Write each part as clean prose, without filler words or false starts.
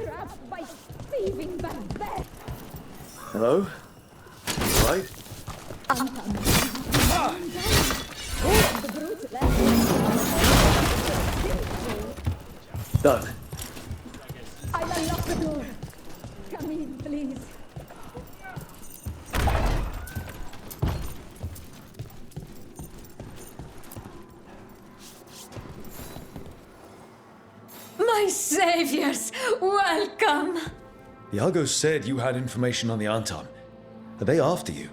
trapped by thieving barbarians. Hello? You alright? The brute left. Done. I'll unlock the door. Come in, please. My saviors, welcome! Iago said you had information on the Anton. Are they after you?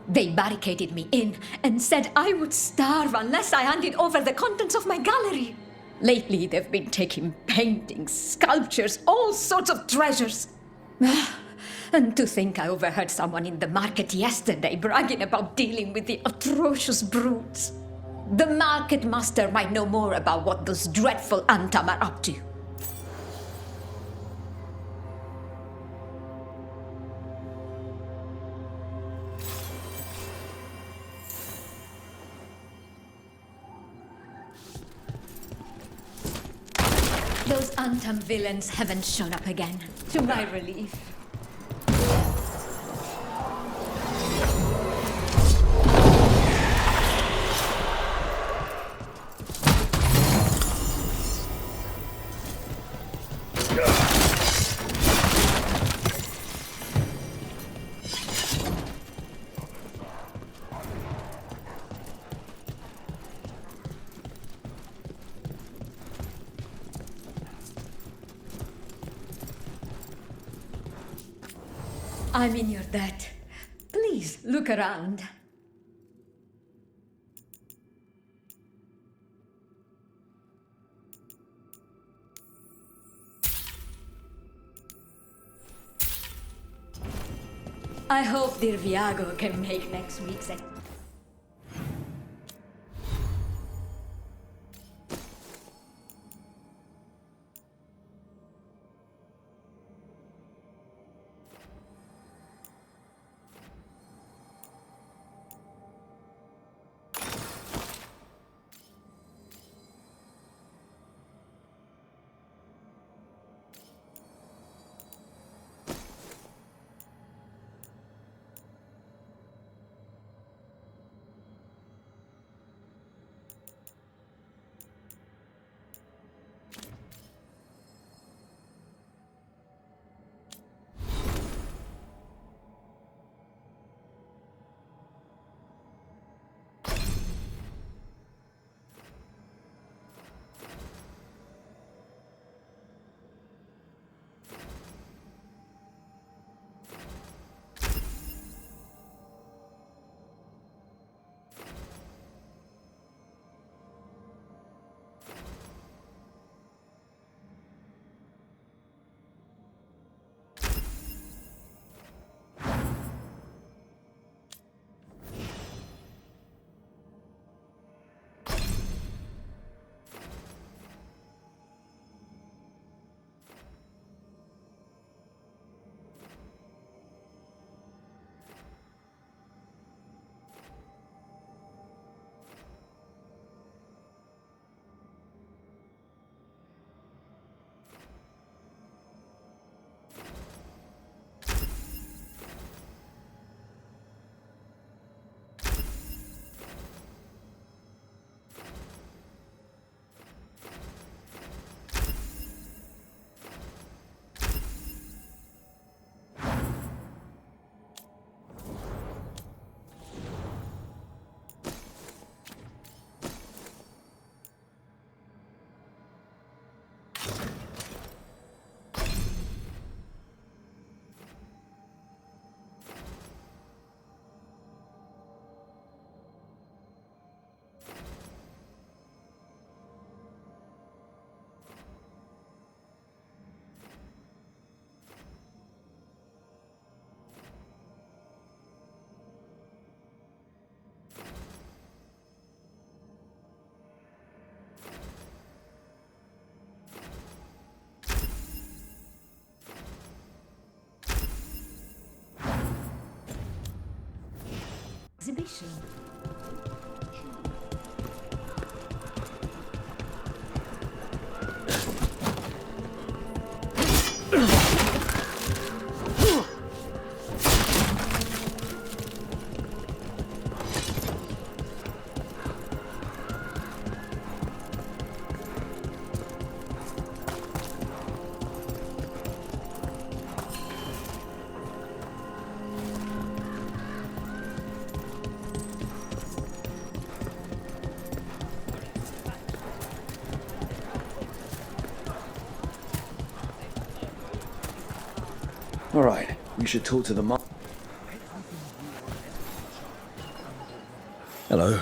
They barricaded me in and said I would starve unless I handed over the contents of my gallery. Lately, they've been taking paintings, sculptures, all sorts of treasures. And to think I overheard someone in the market yesterday bragging about dealing with the atrocious brutes. The market master might know more about what those dreadful Antam are up to. Those Antam villains haven't shown up again, to my relief. I'm in your debt. Please, look around. I hope dear Viago can make next week's... exhibition. All right, we should talk to the Hello.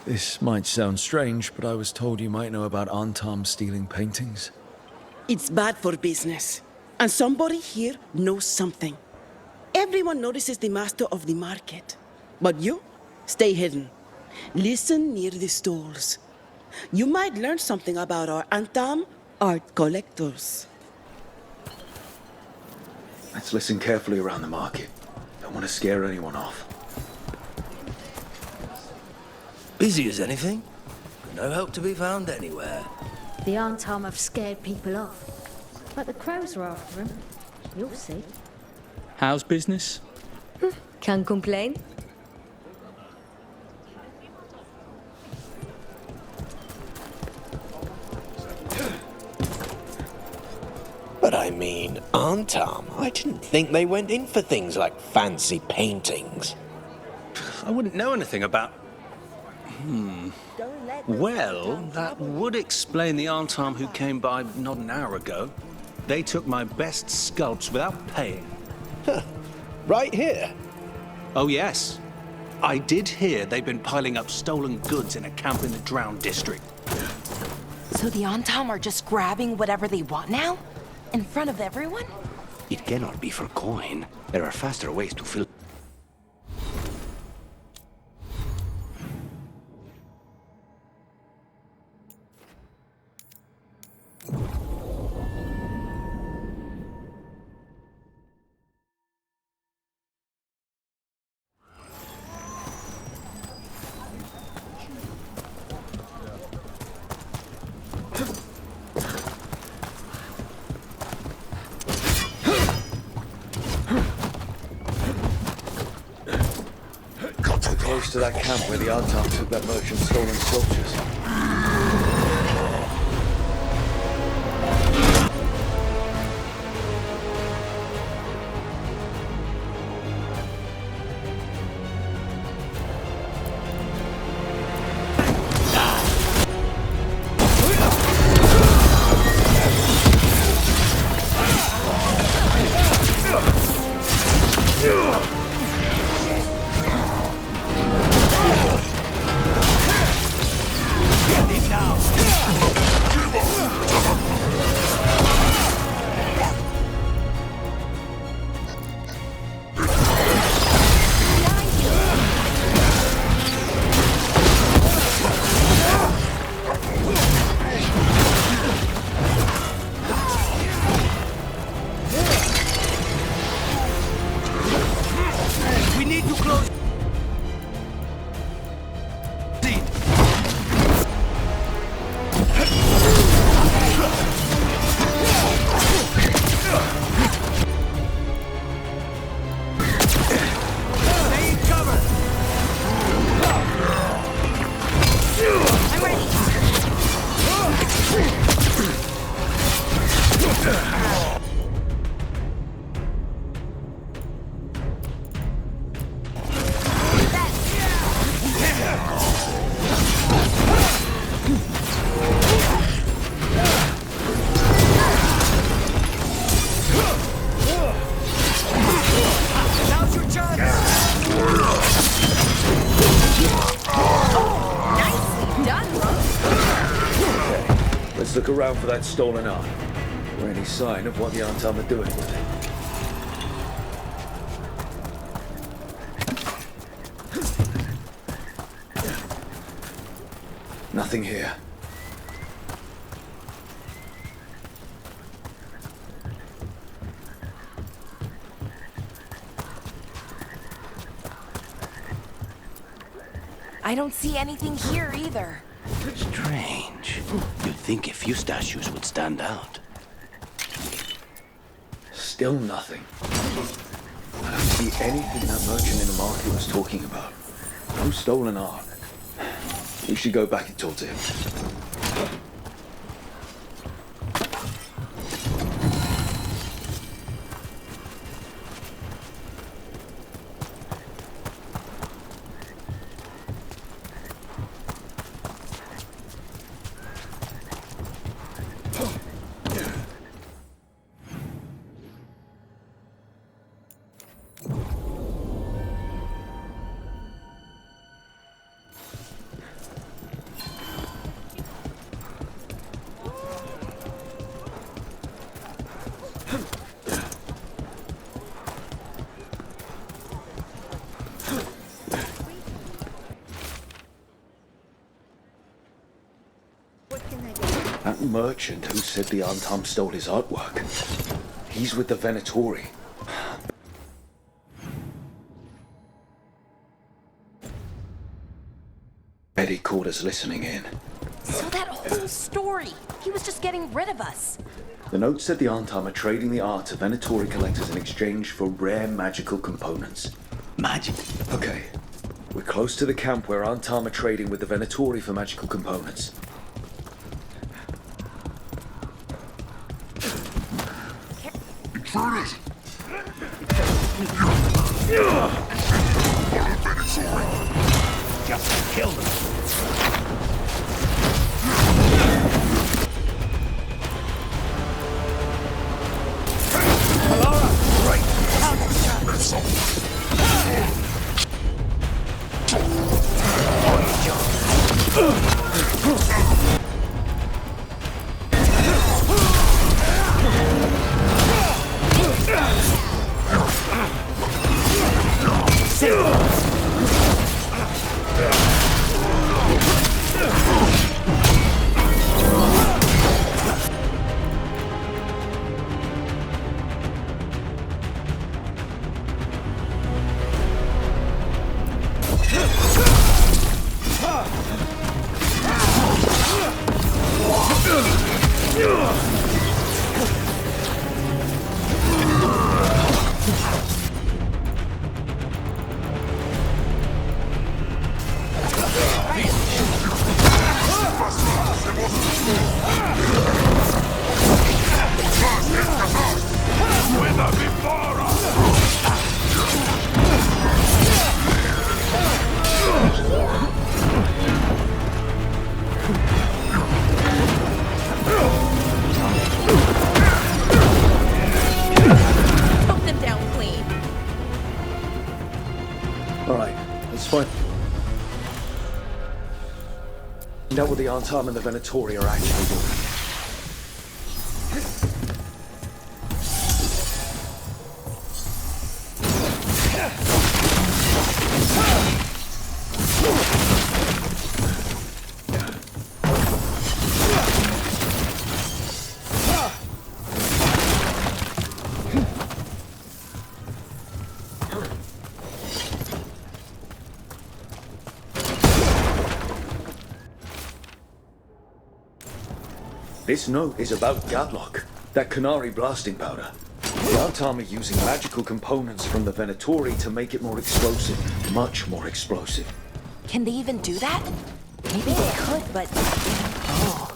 This might sound strange, but I was told you might know about Antam stealing paintings. It's bad for business. And somebody here knows something. Everyone notices the master of the market. But you, stay hidden. Listen near the stalls. You might learn something about our Antam art collectors. Let's listen carefully around the market. Don't want to scare anyone off. Busy as anything. No help to be found anywhere. The Antam have scared people off. But the crows are after him. You'll see. How's business? Can't complain. But I mean, Antam, I didn't think they went in for things like fancy paintings. I wouldn't know anything about... Well, that would explain the Antam who came by not an hour ago. They took my best sculpts without paying. Right here. Oh, yes. I did hear they've been piling up stolen goods in a camp in the Drowned district. So the Antam are just grabbing whatever they want now? In front of everyone? It cannot be for coin. There are faster ways to fill... Close to that camp where the Antam took that merchant's stolen sculptures. Look around for that stolen art, or any sign of what the Antam are doing with it. Nothing here. I don't see anything here either. Strange. You'd think a few statues would stand out. Still nothing. I don't see anything that merchant in the market was talking about. No stolen art. We should go back and talk to him. merchant who said the Antam stole his artwork. He's with the Venatori. Eddie caught us listening in. So that whole story, he was just getting rid of us. The note said the Antam are trading the art to Venatori collectors in exchange for rare magical components. Magic? Okay, we're close to the camp where Antam are trading with the Venatori for magical components. Just kill them. Find out what the Antam and the Venatori are actually doing. This note is about Gadlock, that Canary blasting powder. The Antam are using magical components from the Venatori to make it more explosive, much more explosive. Can they even do that? Maybe they could, but... Oh,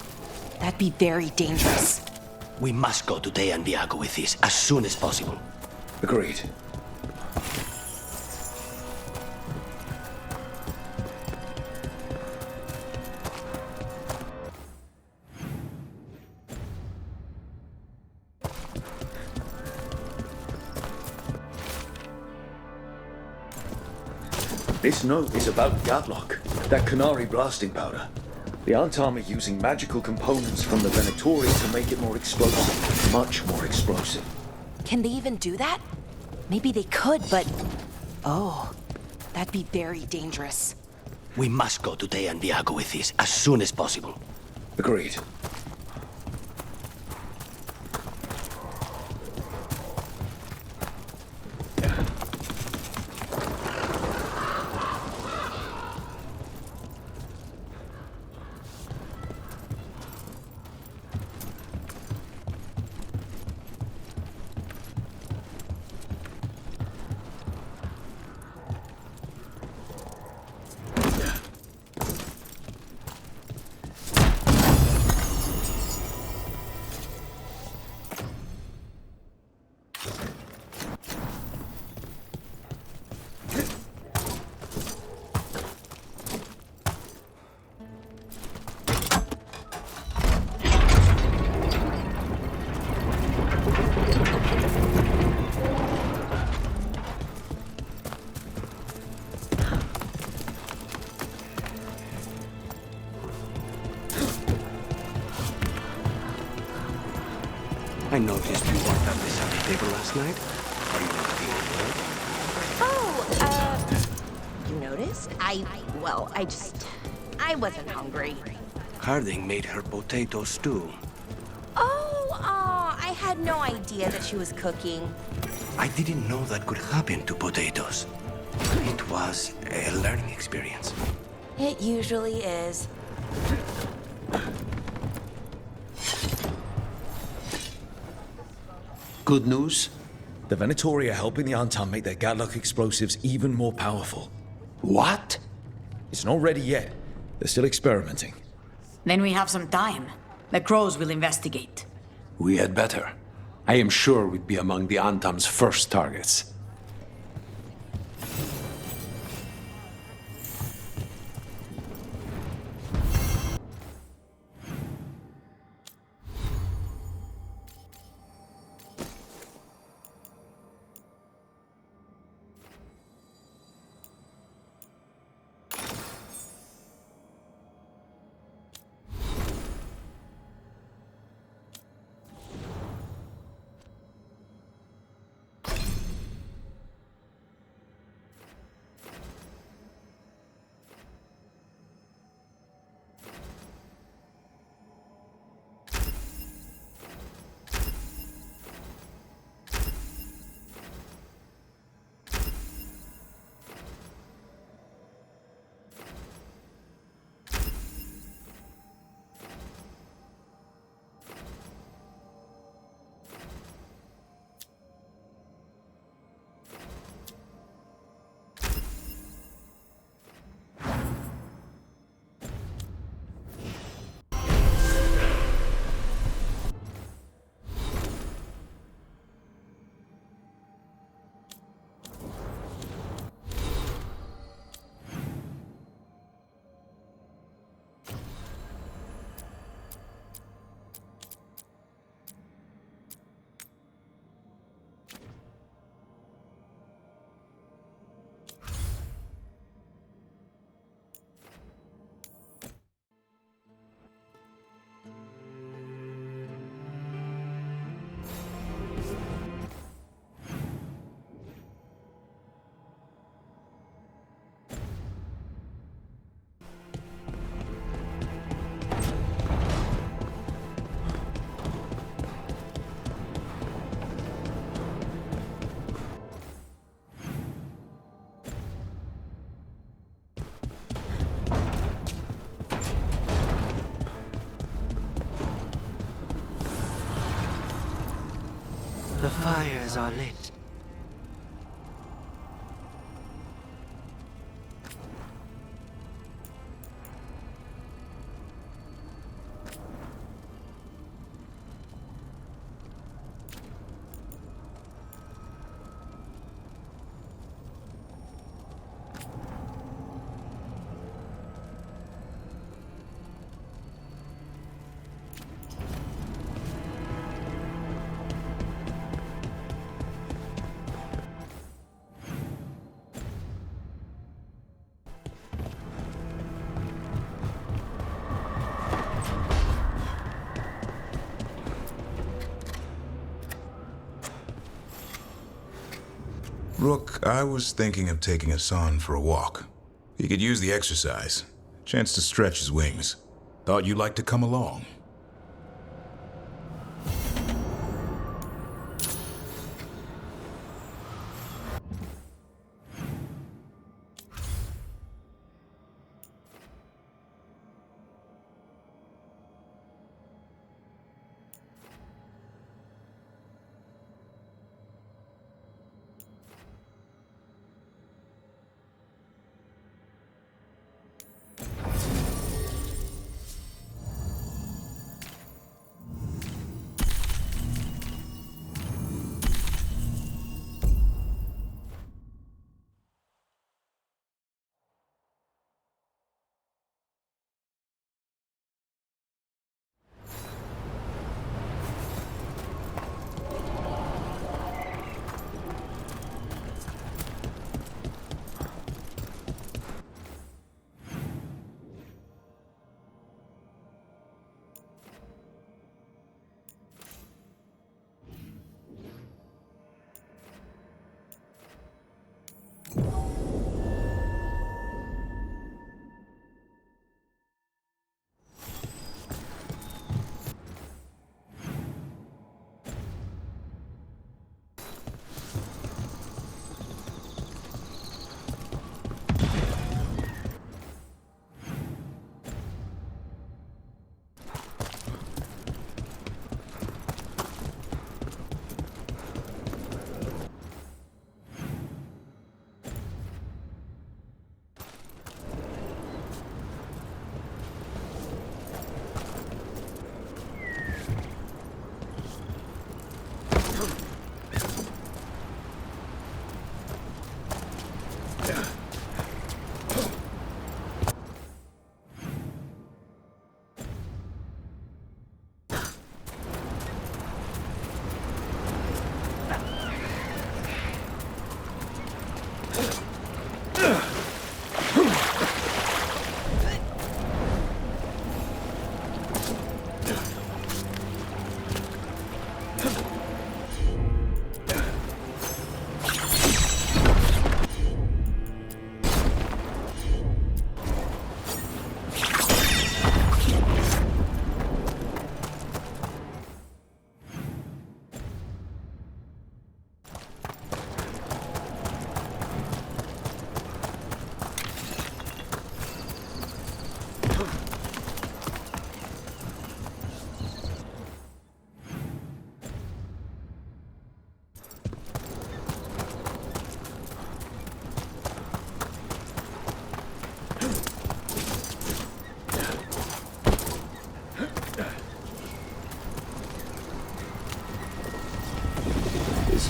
that'd be very dangerous. We must go to Dejan Viago with this as soon as possible. Agreed. This note is about Gadlock, that Canary blasting powder. The Antam are using magical components from the Venatori to make it more explosive, much more explosive. Can they even do that? Maybe they could, but... Oh, that'd be very dangerous. We must go to Dejan Viago with this as soon as possible. Agreed. I noticed you weren't at the supper table last night. Are you not feeling well? You noticed? I wasn't hungry. Harding made her potato stew. I had no idea that she was cooking. I didn't know that could happen to potatoes. It was a learning experience. It usually is. Good news? The Venatori are helping the Antam make their Gatlock explosives even more powerful. What? It's not ready yet. They're still experimenting. Then we have some time. The Crows will investigate. We had better. I am sure we'd be among the Antam's first targets. The fires are lit. Rook, I was thinking of taking Hassan for a walk. He could use the exercise. Chance to stretch his wings. Thought you'd like to come along.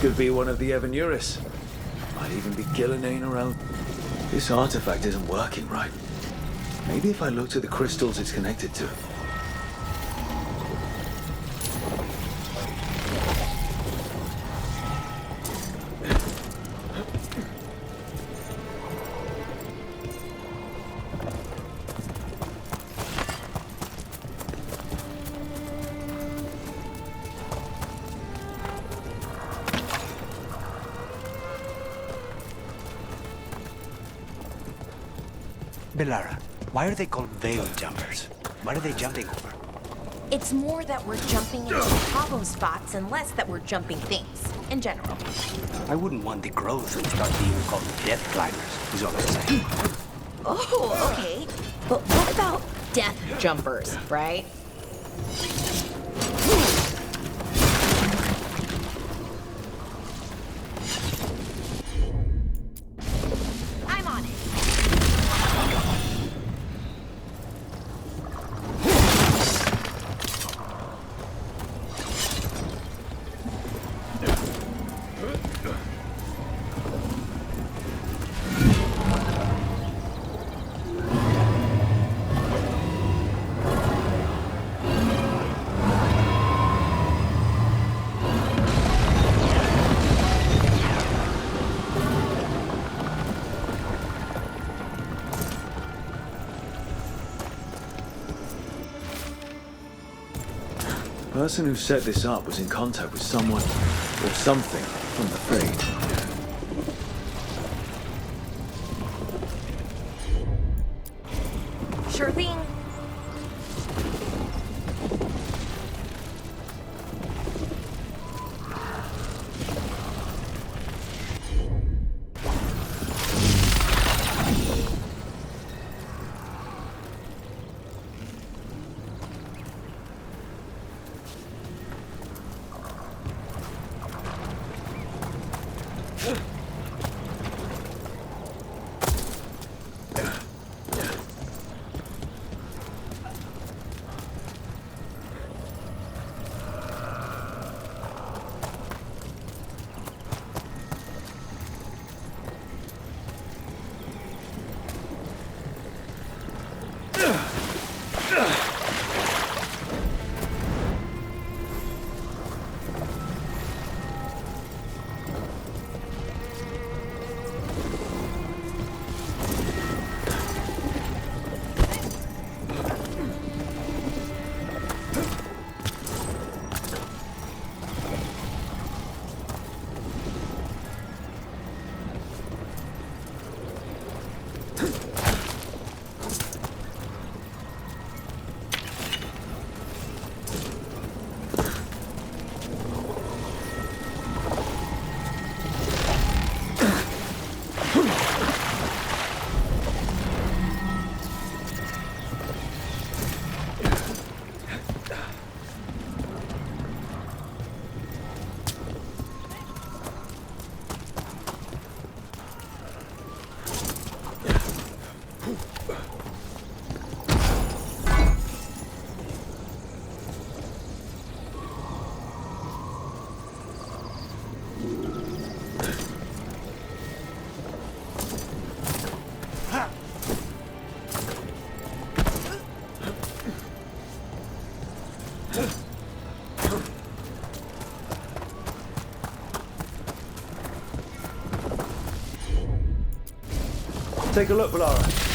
could be one of the Evanuris. Might even be Gillenane around. This artifact isn't working right. Maybe if I look to the crystals it's connected to. Belara, why are they called veil jumpers? What are they jumping over? It's more that we're jumping into problem spots and less that we're jumping things, in general. I wouldn't want the growth to start being called death climbers, is all I'm saying. Oh, okay. But what about death jumpers, right? I'm on it. The person who set this up was in contact with someone or something from the Fade. Sure thing. Take a look, Belara.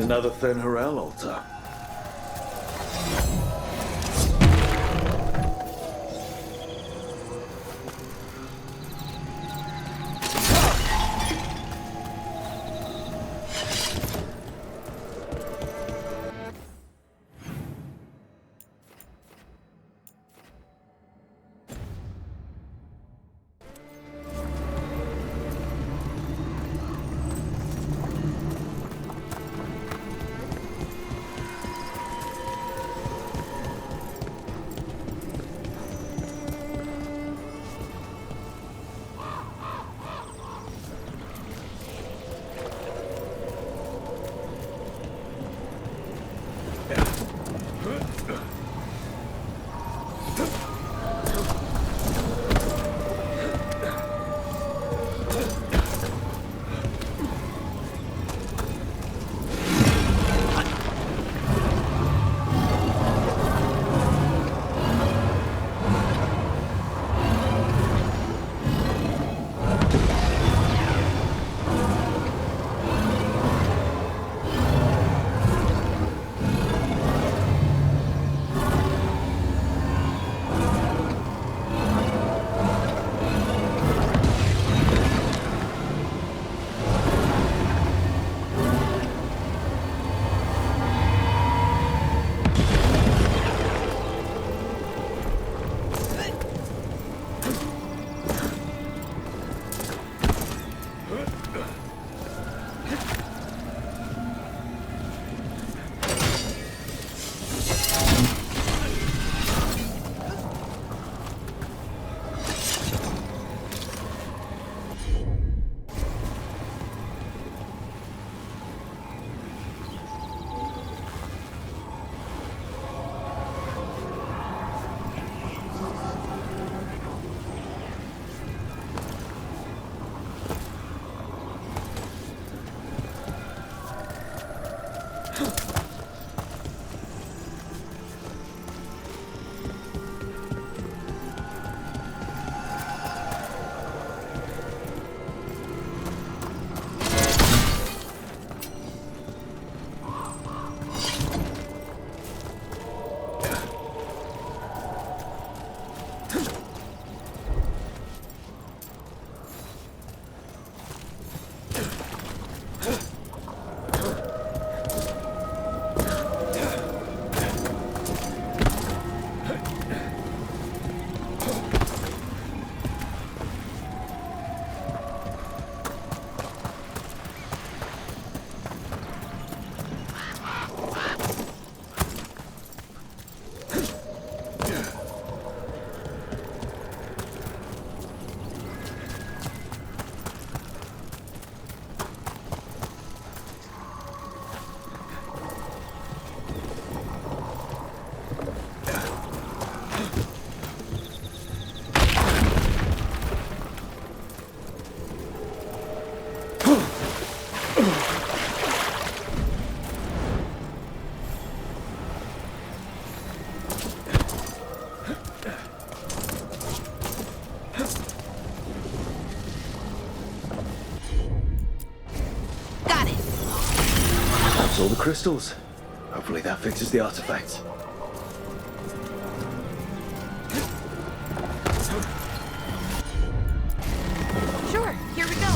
Another Fen'Harel altar. All the crystals. Hopefully that fixes the artifact. Sure, here we go.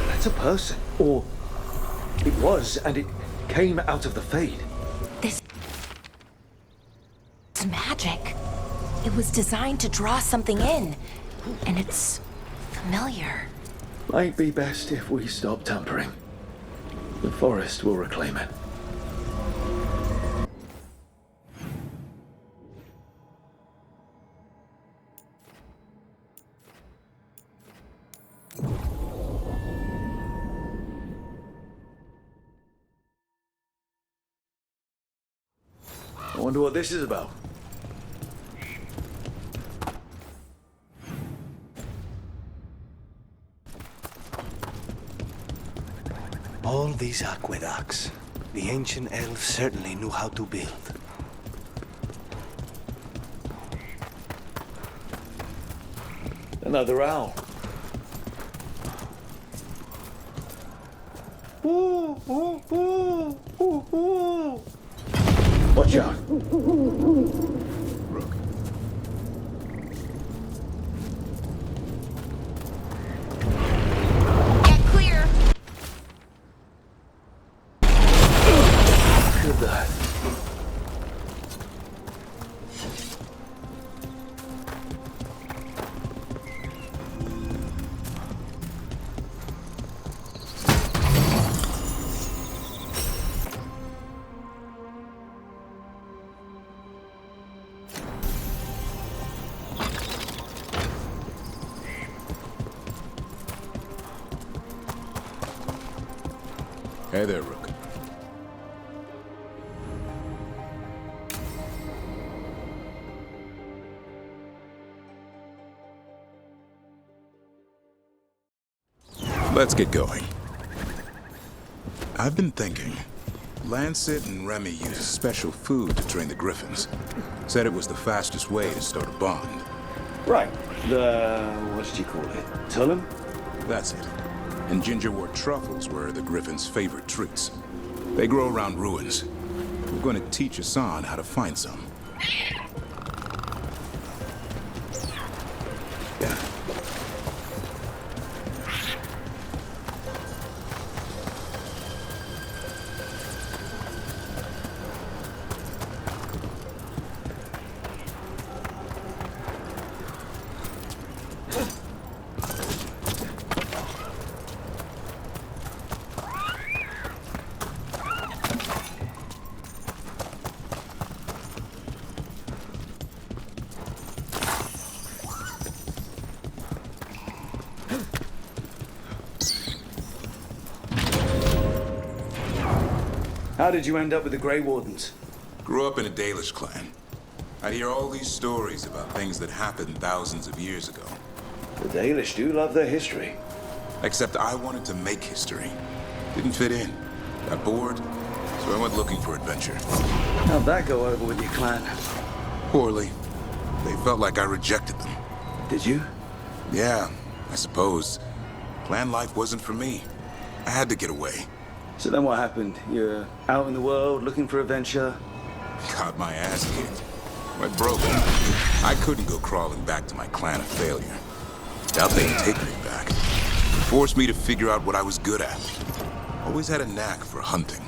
That's a person. Or it was, and it came out of the Fade. This is magic. It was designed to draw something in, and it's familiar. Might be best if we stop tampering. The forest will reclaim it. I wonder what this is about. All these aqueducts. The ancient elves certainly knew how to build. Another owl. Watch out. Rook. Get clear! Look at that. Hey there, Rook. Let's get going. I've been thinking. Lancet and Remy used special food to train the Griffins. Said it was the fastest way to start a bond. Right. What did you call it? Tullum? That's it. And gingerwort truffles were the Griffin's favorite treats. They grow around ruins. We're going to teach Hassan how to find some. How did you end up with the Grey Wardens? Grew up in a Dalish clan. I'd hear all these stories about things that happened thousands of years ago. The Dalish do love their history. Except I wanted to make history. Didn't fit in. Got bored, so I went looking for adventure. How'd that go over with your clan? Poorly. They felt like I rejected them. Did you? Yeah, I suppose. Clan life wasn't for me. I had to get away. So then what happened? You're out in the world looking for adventure? Got my ass kicked. Went broke. I couldn't go crawling back to my clan of failure. Doubt they'd take me back. Forced me to figure out what I was good at. Always had a knack for hunting.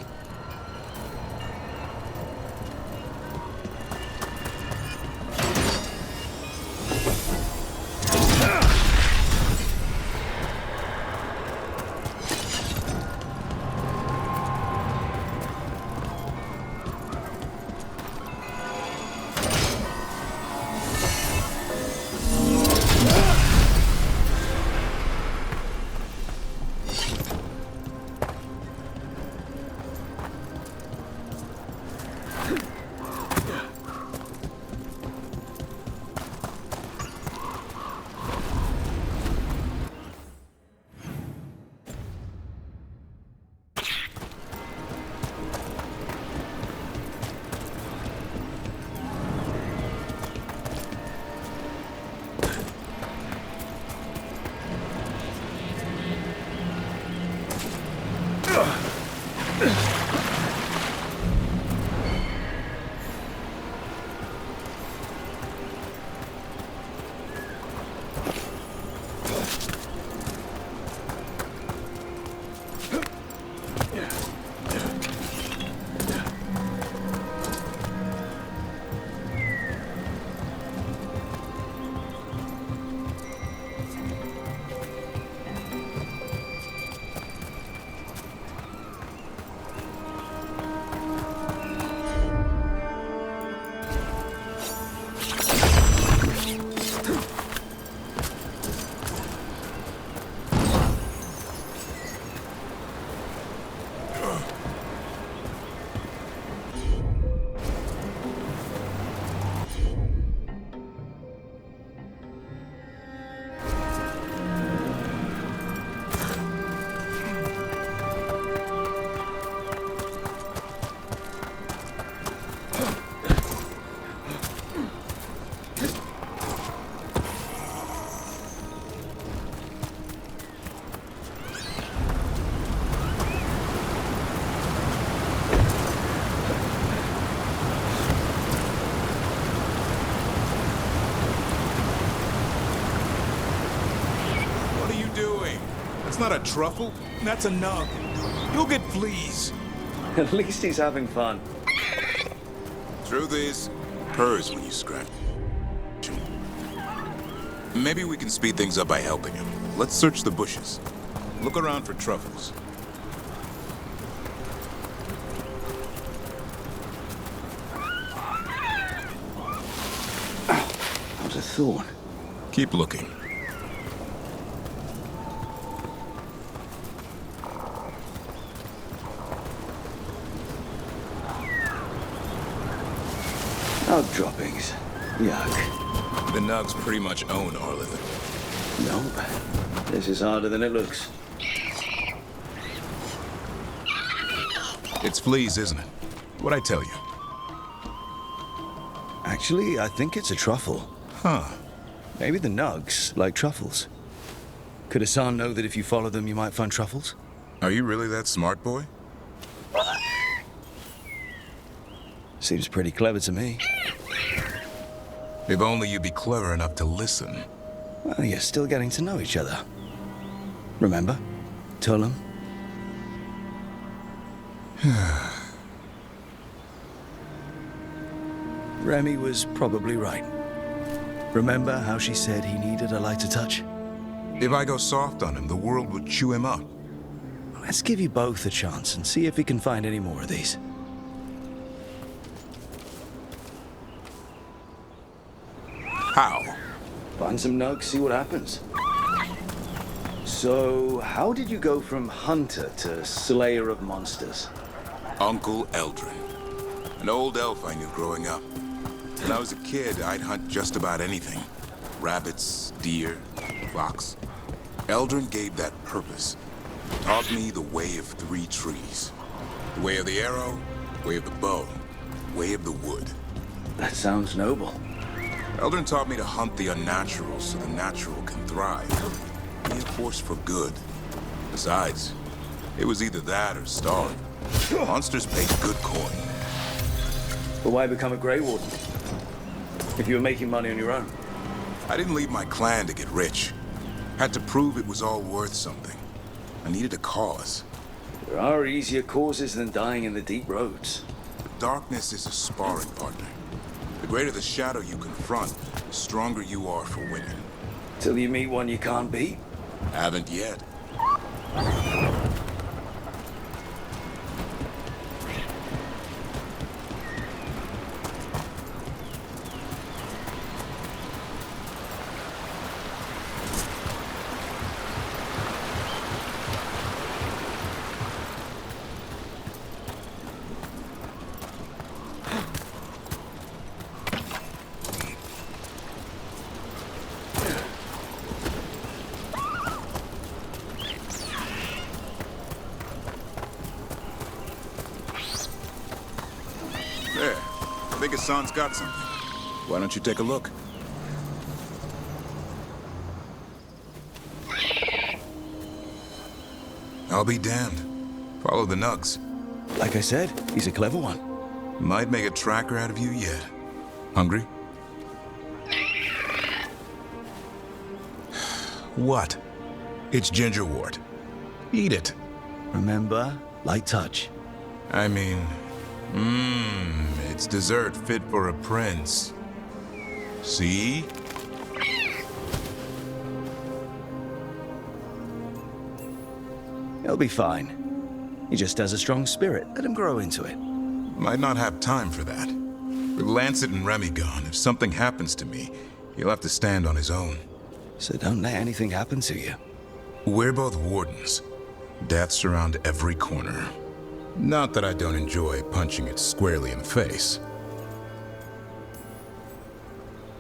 That's not a truffle. That's a nug. You'll get fleas. At least he's having fun. Truth is, purrs when you scratch. Maybe we can speed things up by helping him. Let's search the bushes. Look around for truffles. That was a thorn. Keep looking. Nug droppings. Yuck. The nugs pretty much own Arlith. Nope. This is harder than it looks. It's fleas, isn't it? What'd I tell you? Actually, I think it's a truffle. Huh. Maybe the nugs like truffles. Could Hassan know that if you follow them, you might find truffles? Are you really that smart, boy? Seems pretty clever to me. If only you'd be clever enough to listen. Well, you're still getting to know each other. Remember? Tullum? Remy was probably right. Remember how she said he needed a lighter touch? If I go soft on him, the world would chew him up. Let's give you both a chance and see if we can find any more of these. How? Find some nugs, see what happens. So, how did you go from hunter to slayer of monsters? Uncle Eldrin. An old elf I knew growing up. When I was a kid, I'd hunt just about anything. Rabbits, deer, fox. Eldrin gave that purpose. Taught me the way of 3 trees. The way of the arrow, way of the bow, way of the wood. That sounds noble. Eldrin taught me to hunt the unnatural so the natural can thrive. Be a force for good. Besides, it was either that or starve. Monsters paid good coin. But why become a Grey Warden? If you were making money on your own? I didn't leave my clan to get rich. Had to prove it was all worth something. I needed a cause. There are easier causes than dying in the deep roads. Darkness is a sparring partner. The greater the shadow you confront, the stronger you are for winning. Till you meet one you can't beat? Haven't yet. There. I think Hassan's got something. Why don't you take a look? I'll be damned. Follow the nugs. Like I said, he's a clever one. Might make a tracker out of you yet. Hungry? What? It's gingerwort. Eat it. Remember, light touch. I mean, it's dessert fit for a prince. See? He'll be fine. He just has a strong spirit. Let him grow into it. Might not have time for that. With Lancet and Remy gone, if something happens to me, he'll have to stand on his own. So don't let anything happen to you. We're both wardens. Death's around every corner. Not that I don't enjoy punching it squarely in the face.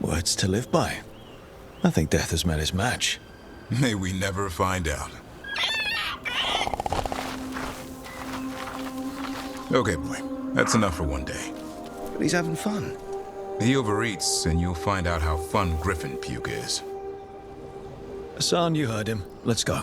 Words to live by. I think death has met his match. May we never find out. Okay, boy. That's enough for one day. But he's having fun. He overeats, and you'll find out how fun Griffin puke is. Hassan, you heard him. Let's go.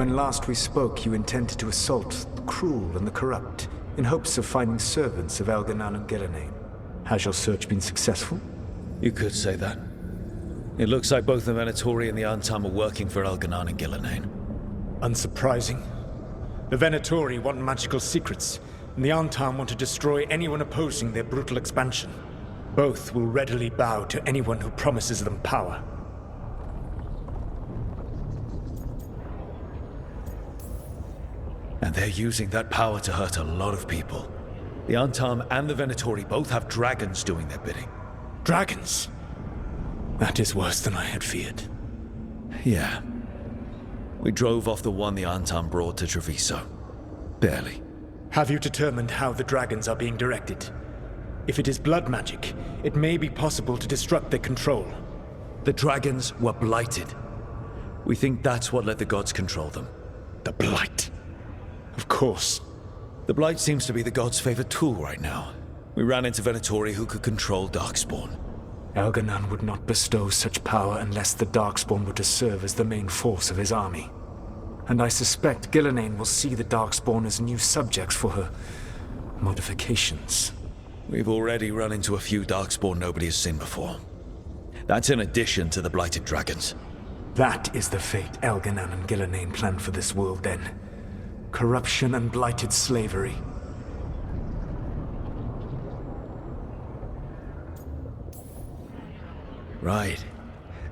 When last we spoke, you intended to assault the cruel and the corrupt, in hopes of finding servants of Elganan and Gillenane. Has your search been successful? You could say that. It looks like both the Venatori and the Antam are working for Elganan and Gillenane. Unsurprising. The Venatori want magical secrets, and the Antam want to destroy anyone opposing their brutal expansion. Both will readily bow to anyone who promises them power. And they're using that power to hurt a lot of people. The Antam and the Venatori both have dragons doing their bidding. Dragons? That is worse than I had feared. Yeah. We drove off the one the Antam brought to Treviso. Barely. Have you determined how the dragons are being directed? If it is blood magic, it may be possible to disrupt their control. The dragons were blighted. We think that's what let the gods control them. The blight? Of course. The blight seems to be the gods' favorite tool right now. We ran into Venatori who could control Darkspawn. Elganan would not bestow such power unless the Darkspawn were to serve as the main force of his army. And I suspect Gillenane will see the Darkspawn as new subjects for her modifications. We've already run into a few Darkspawn nobody has seen before. That's in addition to the blighted dragons. That is the fate Elganan and Gillenane planned for this world then. Corruption and blighted slavery. Right.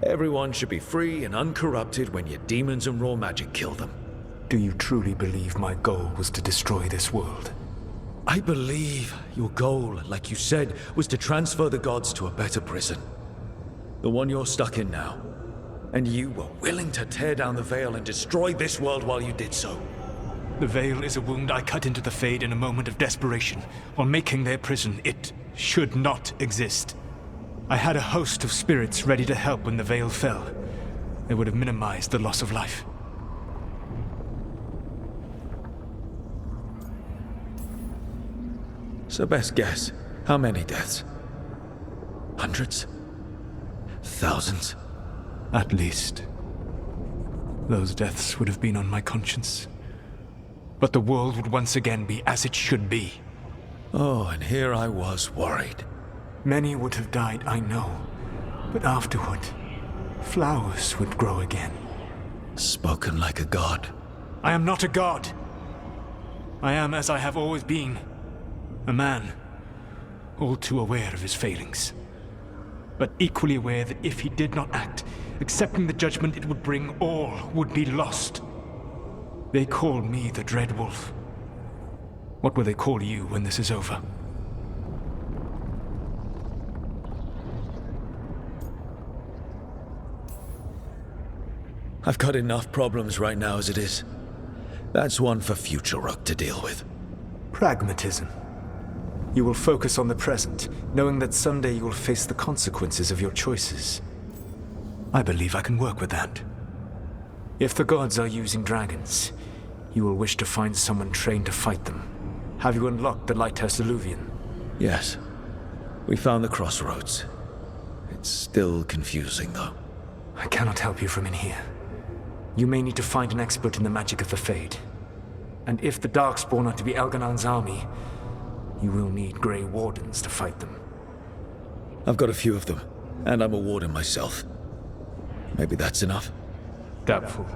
Everyone should be free and uncorrupted when your demons and raw magic kill them. Do you truly believe my goal was to destroy this world? I believe your goal, like you said, was to transfer the gods to a better prison. The one you're stuck in now. And you were willing to tear down the veil and destroy this world while you did so. The veil is a wound I cut into the Fade in a moment of desperation, while making their prison. It should not exist. I had a host of spirits ready to help when the veil fell. They would have minimized the loss of life. So best guess, how many deaths? Hundreds? Thousands? At least. Those deaths would have been on my conscience. But the world would once again be as it should be. Oh, and here I was worried. Many would have died, I know. But afterward, flowers would grow again. Spoken like a god. I am not a god. I am as I have always been. A man, all too aware of his failings. But equally aware that if he did not act, accepting the judgment it would bring, all would be lost. They call me the Dread Wolf. What will they call you when this is over? I've got enough problems right now as it is. That's one for future Rook to deal with. Pragmatism. You will focus on the present, knowing that someday you will face the consequences of your choices. I believe I can work with that. If the gods are using dragons, you will wish to find someone trained to fight them. Have you unlocked the Lighthouse Illuvian? Yes. We found the crossroads. It's still confusing, though. I cannot help you from in here. You may need to find an expert in the magic of the Fade. And if the Darkspawn are to be Elganan's army, you will need Grey Wardens to fight them. I've got a few of them, and I'm a warden myself. Maybe that's enough? Doubtful.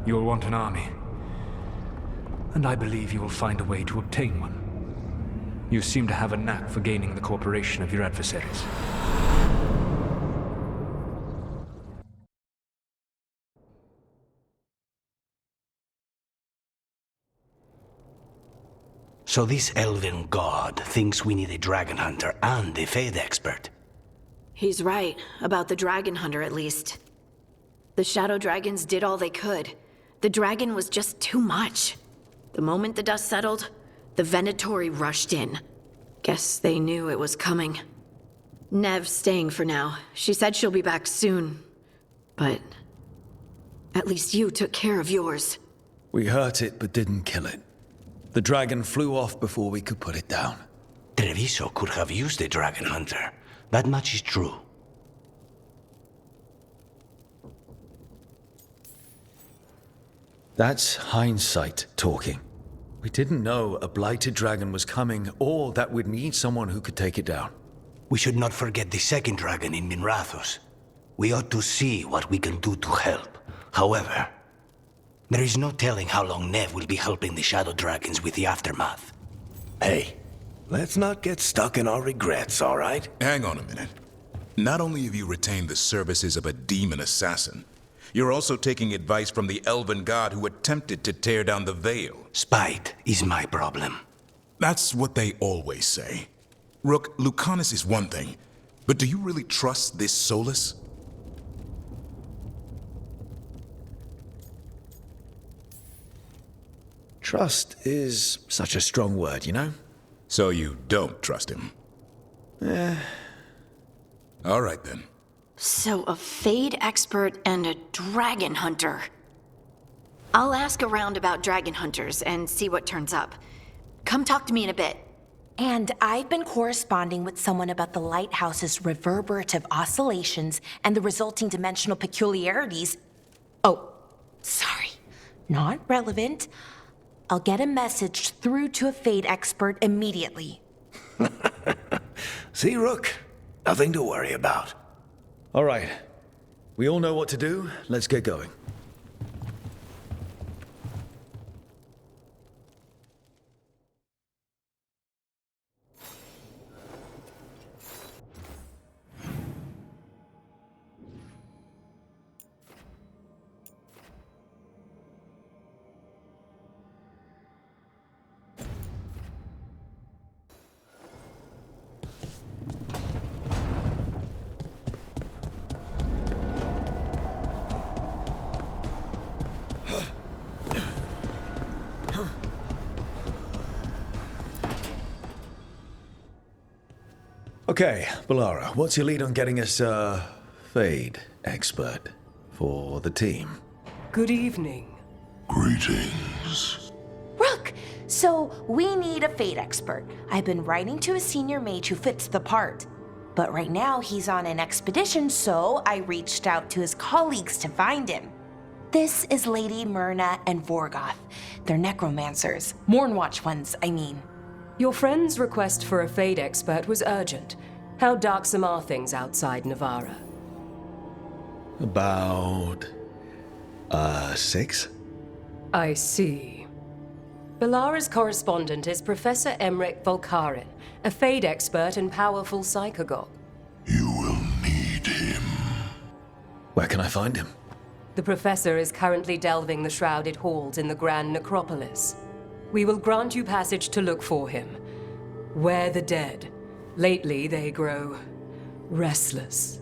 You will want an army. And I believe you will find a way to obtain one. You seem to have a knack for gaining the cooperation of your adversaries. So this elven god thinks we need a dragon hunter and a Fade expert. He's right, about the dragon hunter at least. The shadow dragons did all they could. The dragon was just too much. The moment the dust settled, the Venatori rushed in. Guess they knew it was coming. Nev's staying for now. She said she'll be back soon. But at least you took care of yours. We hurt it, but didn't kill it. The dragon flew off before we could put it down. Treviso could have used a dragon hunter. That much is true. That's hindsight talking. We didn't know a blighted dragon was coming, or that we'd need someone who could take it down. We should not forget the second dragon in Minrathos. We ought to see what we can do to help. However, there is no telling how long Nev will be helping the Shadow Dragons with the aftermath. Hey, let's not get stuck in our regrets, all right? Hang on a minute. Not only have you retained the services of a demon assassin, you're also taking advice from the elven god who attempted to tear down the Veil. Spite is my problem. That's what they always say. Rook, Lucanus is one thing, but do you really trust this Solus? Trust is such a strong word, you know? So you don't trust him? All right then. So a Fade expert and a dragon hunter. I'll ask around about dragon hunters and see what turns up. Come talk to me in a bit. And I've been corresponding with someone about the lighthouse's reverberative oscillations and the resulting dimensional peculiarities. Oh, sorry. Not relevant. I'll get a message through to a Fade expert immediately. See, Rook? Nothing to worry about. All right. We all know what to do. Let's get going. Okay, Balara, what's your lead on getting us a Fade expert for the team? Good evening. Greetings. Rook, so we need a Fade expert. I've been writing to a senior mage who fits the part. But right now he's on an expedition, so I reached out to his colleagues to find him. This is Lady Myrna and Vorgoth. They're necromancers. Mournwatch ones, I mean. Your friend's request for a Fade expert was urgent. How darksome are things outside Navarra? About... 6? I see. Balara's correspondent is Professor Emmerich Volkarin, a Fade expert and powerful psychagogue. Where can I find him? The professor is currently delving the shrouded halls in the Grand Necropolis. We will grant you passage to look for him. Where the dead. Lately, they grow restless.